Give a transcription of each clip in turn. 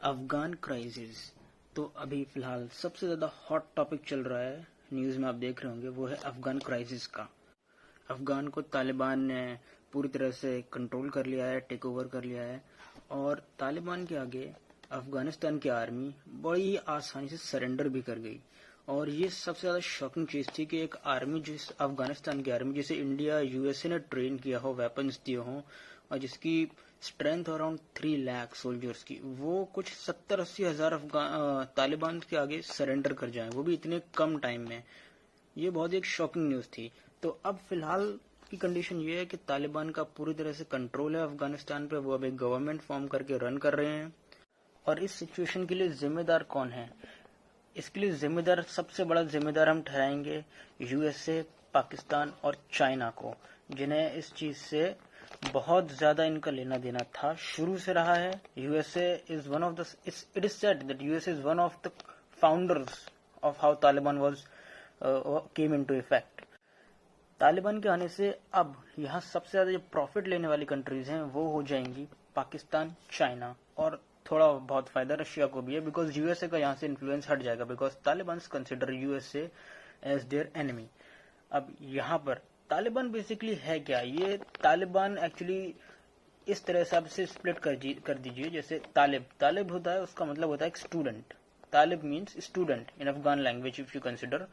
Afghan crisis तो अभी फिलहाल सबसे ज़्यादा हॉट टॉपिक चल रहा है। न्यूज़ में आप देख रहे होंगे, वो है अफगान क्राइसिस का। अफगान को तालिबान ने पूरी तरह से कंट्रोल कर लिया है, टेक ओवर कर लिया है, और तालिबान के आगे अफगानिस्तान की आर्मी बड़ी आसानी से सरेंडर भी कर गई। और ये सबसे ज़्यादा शॉकिंग चीज़ थी कि एक आर्मी, जिस अफगानिस्तान की आर्मी जिसे इंडिया यूएसए ने ट्रेन किया हो, वेपन्स दिए हों, और जिसकी स्ट्रेंथ अराउंड 3 लाख सोल्जर्स की, वो कुछ 70-80 हजार तालिबान के आगे सरेंडर कर जाएं, वो भी इतने कम टाइम में। ये बहुत एक शॉकिंग न्यूज़ थी। तो अब फिलहाल की कंडीशन ये है कि तालिबान का पूरी तरह से कंट्रोल है अफगानिस्तान पे। वो अब एक गवर्नमेंट फॉर्म करके रन कर रहे हैं। और इस सिचुएशन के लिए जिम्मेदार कौन है? इसके लिए जिम्मेदार, सबसे बड़ा जिम्मेदार हम ठहराएंगे यूएसए, पाकिस्तान और चाइना को, जिन्हें इस चीज से बहुत ज्यादा इनका लेना देना था, शुरू से रहा है। USA is one of the, it is said that USA is one of the founders of how Taliban was came into effect. Taliban के आने से अब यहाँ सबसे ज्यादा जो प्रॉफिट लेने वाली कंट्रीज हैं वो हो जाएंगी पाकिस्तान, चाइना, और थोड़ा बहुत फायदा रशिया को भी है, बिकॉज यूएसए का यहाँ से इन्फ्लुएंस हट जाएगा, because Taliban consider USA as their enemy. अब यहाँ पर तालिबान बेसिकली है क्या? ये तालिबान एक्चुअली इस तरह से आप इसे स्प्लिट कर दीजिए। जैसे तालिब होता है, उसका मतलब होता है एक student. Talib means student in Afghan language if you consider.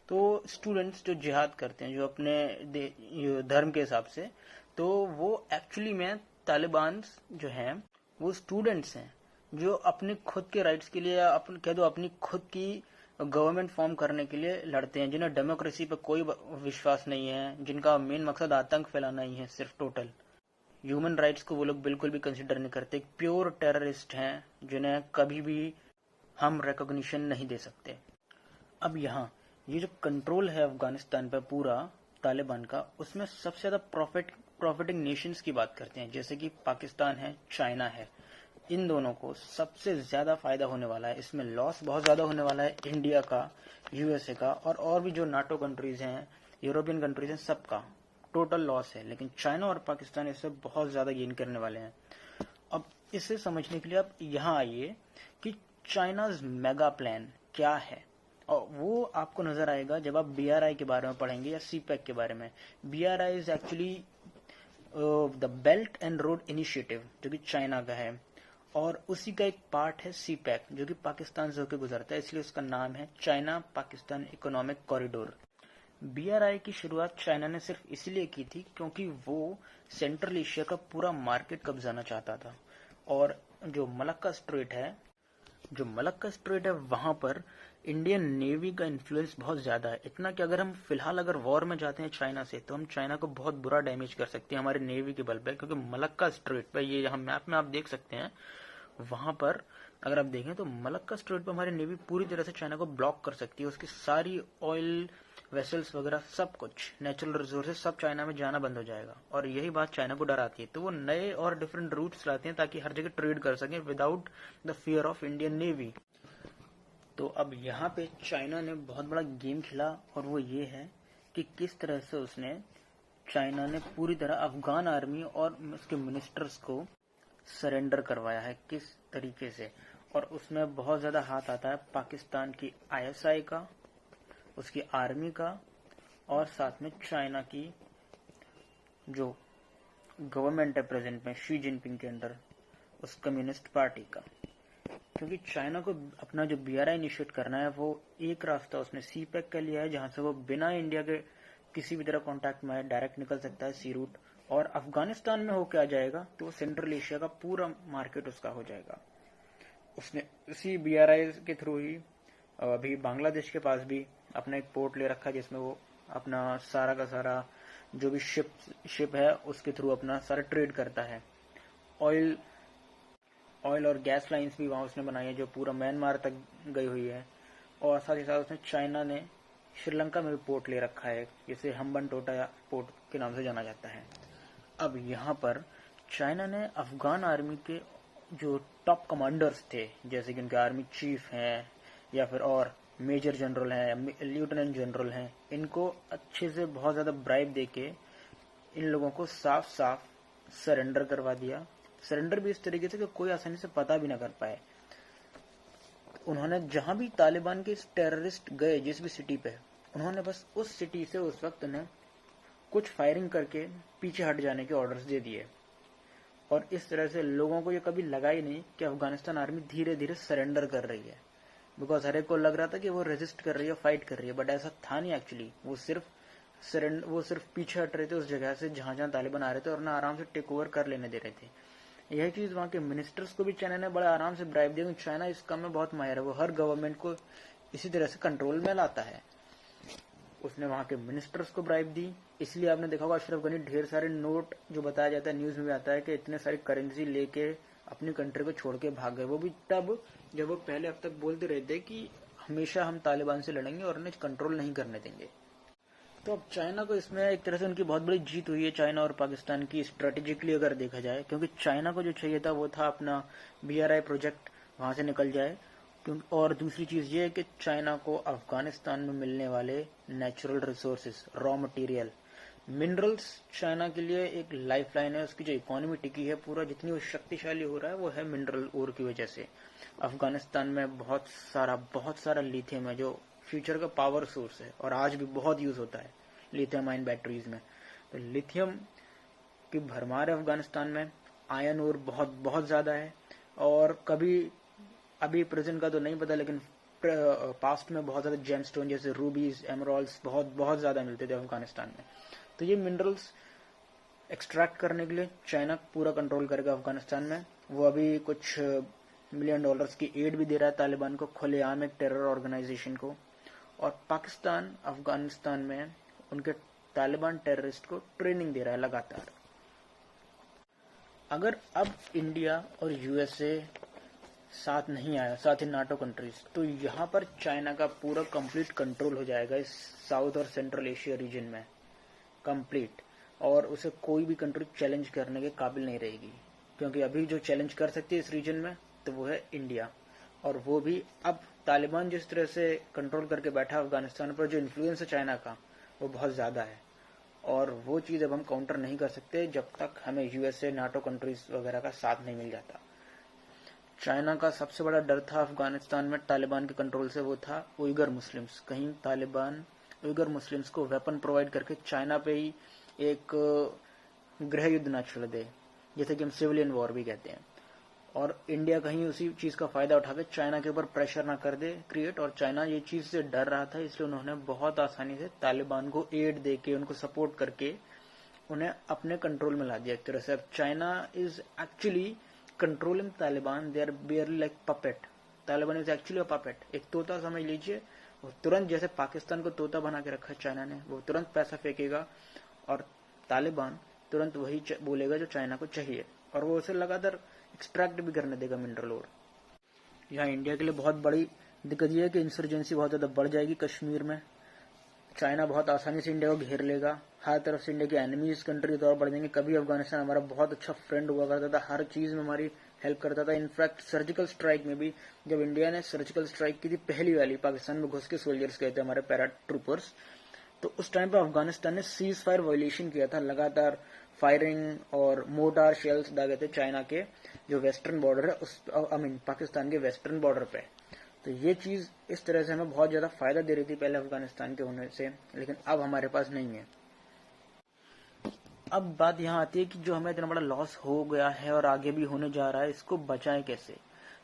तो स्टूडेंट्स जो जिहाद करते हैं, जो अपने धर्म के हिसाब से, तो वो एक्चुअली में तालिबान जो हैं वो स्टूडेंट्स हैं जो अपने खुद के राइट्स के लिए, कह दो अपनी खुद की गवर्नमेंट फॉर्म करने के लिए लड़ते हैं, जिन्हें डेमोक्रेसी पर कोई विश्वास नहीं है, जिनका मेन मकसद आतंक फैलाना ही है सिर्फ। टोटल ह्यूमन राइट्स को वो लोग बिल्कुल भी कंसिडर नहीं करते। प्योर टेररिस्ट हैं जिन्हें कभी भी हम रिकॉग्निशन नहीं दे सकते। अब यहाँ ये जो कंट्रोल है अफगानिस्तान पर पूरा तालिबान का, उसमें सबसे ज्यादा प्रॉफिटिंग नेशंस की बात करते हैं, जैसे कि पाकिस्तान है, चाइना है। इन दोनों को सबसे ज्यादा फायदा होने वाला है। इसमें लॉस बहुत ज्यादा होने वाला है इंडिया का, यूएसए का, और भी जो नाटो कंट्रीज हैं, यूरोपियन कंट्रीज हैं, सबका टोटल लॉस है। लेकिन चाइना और पाकिस्तान इससे बहुत ज्यादा गेन करने वाले हैं। अब इसे समझने के लिए आप यहाँ आइए कि चाइनाज मेगा प्लान क्या है, और वो आपको नजर आएगा जब आप बीआरआई के बारे में पढ़ेंगे या सीपैक के बारे में। BRI is actually the belt and road initiative, जो कि चाइना का है, और उसी का एक पार्ट है सीपैक, जो कि पाकिस्तान से होकर गुजरता है, इसलिए उसका नाम है China Pakistan economic corridor. BRI की शुरुआत चाइना ने सिर्फ इसलिए की थी क्योंकि वो सेंट्रल एशिया का पूरा मार्केट कब्जाना चाहता था। और जो मलक्का स्ट्रेट है, वहां पर इंडियन नेवी का इन्फ्लुएंस बहुत ज्यादा है। इतना कि अगर हम फिलहाल अगर वॉर में जाते हैं चाइना से, तो हम चाइना को बहुत बुरा डैमेज कर सकते हैं हमारे नेवी के बल पे, क्योंकि मलक्का स्ट्रेट पे, ये यहाँ मैप में आप देख सकते हैं, वहां पर अगर आप देखें तो मलक्का स्ट्रेट पर हमारी नेवी पूरी तरह से चाइना को ब्लॉक कर सकती है। उसकी सारी ऑयल वेसल्स वगैरह, सब कुछ नेचुरल रिसोर्सेज, सब चाइना में जाना बंद हो जाएगा। और यही बात चाइना को डराती है, तो वो नए और डिफरेंट रूट्स लाते हैं ताकि हर जगह ट्रेड कर सकें without the fear of Indian navy. तो अब यहाँ पे चाइना ने बहुत बड़ा गेम खेला, और वो ये है कि किस तरह से चाइना ने पूरी तरह अफगान आर्मी और उसके मिनिस्टर्स को सरेंडर करवाया है, किस तरीके से। और उसमें बहुत ज्यादा हाथ आता है पाकिस्तान की आईएसआई का, उसकी आर्मी का, और साथ में चाइना की जो गवर्नमेंट है प्रेजेंट में शी जिनपिंग के अंडर, उस कम्युनिस्ट पार्टी का। क्योंकि चाइना को अपना जो बीआरआई इनिशिएट करना है, वो एक रास्ता उसने सीपैक का लिया है, जहां से वो बिना इंडिया के किसी भी तरह कांटेक्ट में डायरेक्ट निकल सकता है, सी रूट। और अफगानिस्तान में होके आ जाएगा तो सेंट्रल एशिया का पूरा मार्केट उसका हो जाएगा। उसने उसी बीआरआई के थ्रू ही अभी बांग्लादेश के पास भी अपना एक पोर्ट ले रखा है, जिसमें वो अपना सारा का सारा जो भी शिप है उसके थ्रू अपना सारा ट्रेड करता है। ऑयल और गैस लाइंस भी वहां उसने बनाई है, जो पूरा म्यांमार तक गई हुई है। और साथ ही साथ उसने चाइना ने श्रीलंका में भी पोर्ट ले रखा है, जिसे हम्बनटोटा पोर्ट के नाम से जाना जाता है। अब यहाँ पर चाइना ने अफगान आर्मी के जो टॉप कमांडर्स थे, जैसे कि उनके आर्मी चीफ हैं या फिर और मेजर जनरल हैं, लेफ्टिनेंट जनरल हैं, इनको अच्छे से बहुत ज्यादा ब्राइब देके इन लोगों को साफ साफ सरेंडर करवा दिया। सरेंडर भी इस तरीके से कि कोई आसानी से पता भी ना कर पाए। उन्होंने जहां भी तालिबान के टेररिस्ट गए जिस भी सिटी पे, उन्होंने बस उस सिटी से उस वक्त उन्हें कुछ फायरिंग करके पीछे हट जाने के ऑर्डर्स दे दिए। और इस तरह से लोगों को ये कभी लगा ही नहीं कि अफगानिस्तान आर्मी धीरे धीरे सरेंडर कर रही है, बिकॉज हर एक को लग रहा था कि वो रेजिस्ट कर रही है, फाइट कर रही है, बट ऐसा था नहीं एक्चुअली। वो सिर्फ पीछे हट रहे थे उस जगह से जहां जहां तालिबान आ रहे थे और ना आराम से टेक ओवर कर लेने दे रहे थे। यही चीज वहां के मिनिस्टर्स को भी चाइना ने बड़ा आराम से ब्राइब दिया। चाइना इस काम में बहुत माहिर है, वो हर गवर्नमेंट को इसी तरह से कंट्रोल में लाता है। उसने वहां के मिनिस्टर्स को ब्राइब दी, इसलिए आपने देखा होगा अशरफ गनी ढेर सारे नोट, जो बताया जाता है न्यूज में भी आता है कि इतने सारी करेंसी लेके अपनी कंट्री को छोड़ के भाग गए। वो भी तब जब वो पहले अब तक बोलते रहे थे कि हमेशा हम तालिबान से लड़ेंगे और उन्हें कंट्रोल नहीं करने देंगे। तो अब चाइना को इसमें एक तरह से उनकी बहुत बड़ी जीत हुई है, चाइना और पाकिस्तान की स्ट्रेटेजिकली अगर देखा जाए, क्योंकि चाइना को जो चाहिए था वो था अपना BRI प्रोजेक्ट वहां से निकल जाए। और दूसरी चीज ये है कि चाइना को अफगानिस्तान में मिलने वाले natural resources, raw material, minerals China के लिए एक लाइफलाइन है। उसकी जो इकोनॉमी टिकी है, पूरा जितनी वो शक्तिशाली हो रहा है वो है मिनरल ओर की वजह से। अफगानिस्तान में बहुत सारा लिथियम है जो फ्यूचर का पावर सोर्स है और आज भी बहुत यूज होता है लिथियम आयन बैटरीज में। तो लिथियम की भरमार है अफगानिस्तान में, आयन ओर बहुत ज्यादा है। और कभी अभी प्रेजेंट का तो नहीं पता, लेकिन पास्ट में बहुत ज्यादा जेमस्टोन जैसे रूबीज, एमरल्ड्स बहुत ज्यादा मिलते थे अफगानिस्तान में। तो ये मिनरल्स एक्सट्रैक्ट करने के लिए चाइना पूरा कंट्रोल करेगा अफगानिस्तान में। वो अभी कुछ $1 मिलियन की एड भी दे रहा है तालिबान को, खुलेआम एक टेरर ऑर्गेनाइजेशन को। और पाकिस्तान अफगानिस्तान में उनके तालिबान टेररिस्ट को ट्रेनिंग दे रहा है लगातार। अगर अब इंडिया और USA साथ नहीं आया, साथ ही नाटो कंट्रीज, तो यहाँ पर चाइना का पूरा कंप्लीट कंट्रोल हो जाएगा इस साउथ और सेंट्रल एशिया रीजन में, कंप्लीट। और उसे कोई भी कंट्री चैलेंज करने के काबिल नहीं रहेगी, क्योंकि अभी जो चैलेंज कर सकती है इस रीजन में तो वो है इंडिया। और वो भी अब तालिबान जिस तरह से कंट्रोल करके बैठा अफगानिस्तान पर, जो इन्फ्लुएंस है चाइना का वो बहुत ज्यादा है। और वो चीज अब हम काउंटर नहीं कर सकते जब तक हमें USA, नाटो कंट्रीज वगैरह का साथ नहीं मिल जाता। चाइना का सबसे बड़ा डर था अफगानिस्तान में तालिबान के कंट्रोल से, वो था उइगर मुस्लिम्स। कहीं तालिबान उइगर मुस्लिम्स को वेपन प्रोवाइड करके चाइना पे ही एक गृह युद्ध ना छिड़ दे, जैसे कि हम सिविलियन वॉर भी कहते हैं। और इंडिया कहीं उसी चीज का फायदा उठाकर चाइना के ऊपर प्रेशर ना कर दे क्रिएट। और चाइना ये चीज से डर रहा था, इसलिए उन्होंने बहुत आसानी से तालिबान को एड देके, उनको सपोर्ट करके उन्हें अपने कंट्रोल में ला दिया एक तरह से। अब China is actually controlling Taliban, they are barely like puppet. Taliban is actually a puppet, एक तोता समझ लीजिए। वो तुरंत, जैसे पाकिस्तान को तोता बना के रखा है चाइना ने, वो तुरंत पैसा फेंकेगा और तालिबान तुरंत वही बोलेगा जो चाइना को चाहिए, और वो उसे लगातार एक्सट्रैक्ट भी करने देगा मिनरल ओर। यहाँ इंडिया के लिए बहुत बड़ी दिक्कत यह है कि इंसर्जेंसी बहुत ज्यादा बढ़ जाएगी कश्मीर में। चाइना बहुत आसानी से इंडिया को घेर लेगा, हर तरफ से इंडिया के एनिमीज कंट्री तो और बढ़ जाएंगे। कभी अफगानिस्तान हमारा बहुत अच्छा फ्रेंड हुआ करता था, हर चीज में हमारी हेल्प करता था। इनफैक्ट सर्जिकल स्ट्राइक में भी, जब इंडिया ने सर्जिकल स्ट्राइक की थी पहली वाली, पाकिस्तान में घुस के सोल्जर्स गए थे हमारे पैरा ट्रूपर्स, तो उस टाइम पे अफगानिस्तान ने सीज फायर वायलेशन किया था, लगातार फायरिंग और मोर्टार शेल्स दागे थे चाइना के जो वेस्टर्न बॉर्डर है उस, पाकिस्तान के वेस्टर्न बॉर्डर पे। तो ये चीज इस तरह से हमें बहुत ज्यादा फायदा दे रही थी पहले अफगानिस्तान के होने से, लेकिन अब हमारे पास नहीं है। अब बात यहाँ आती है कि जो हमें इतना बड़ा लॉस हो गया है और आगे भी होने जा रहा है, इसको बचाएं कैसे।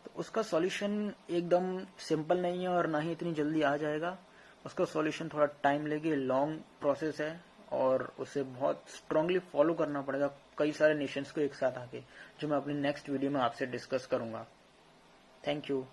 तो उसका सॉल्यूशन एकदम सिंपल नहीं है और ना ही इतनी जल्दी आ जाएगा। उसका सॉल्यूशन थोड़ा टाइम लेके, लॉन्ग प्रोसेस है और उसे बहुत स्ट्रांगली फॉलो करना पड़ेगा कई सारे नेशंस को एक साथ आके, जो मैं अपनी नेक्स्ट वीडियो में आपसे डिस्कस करूंगा। Thank you.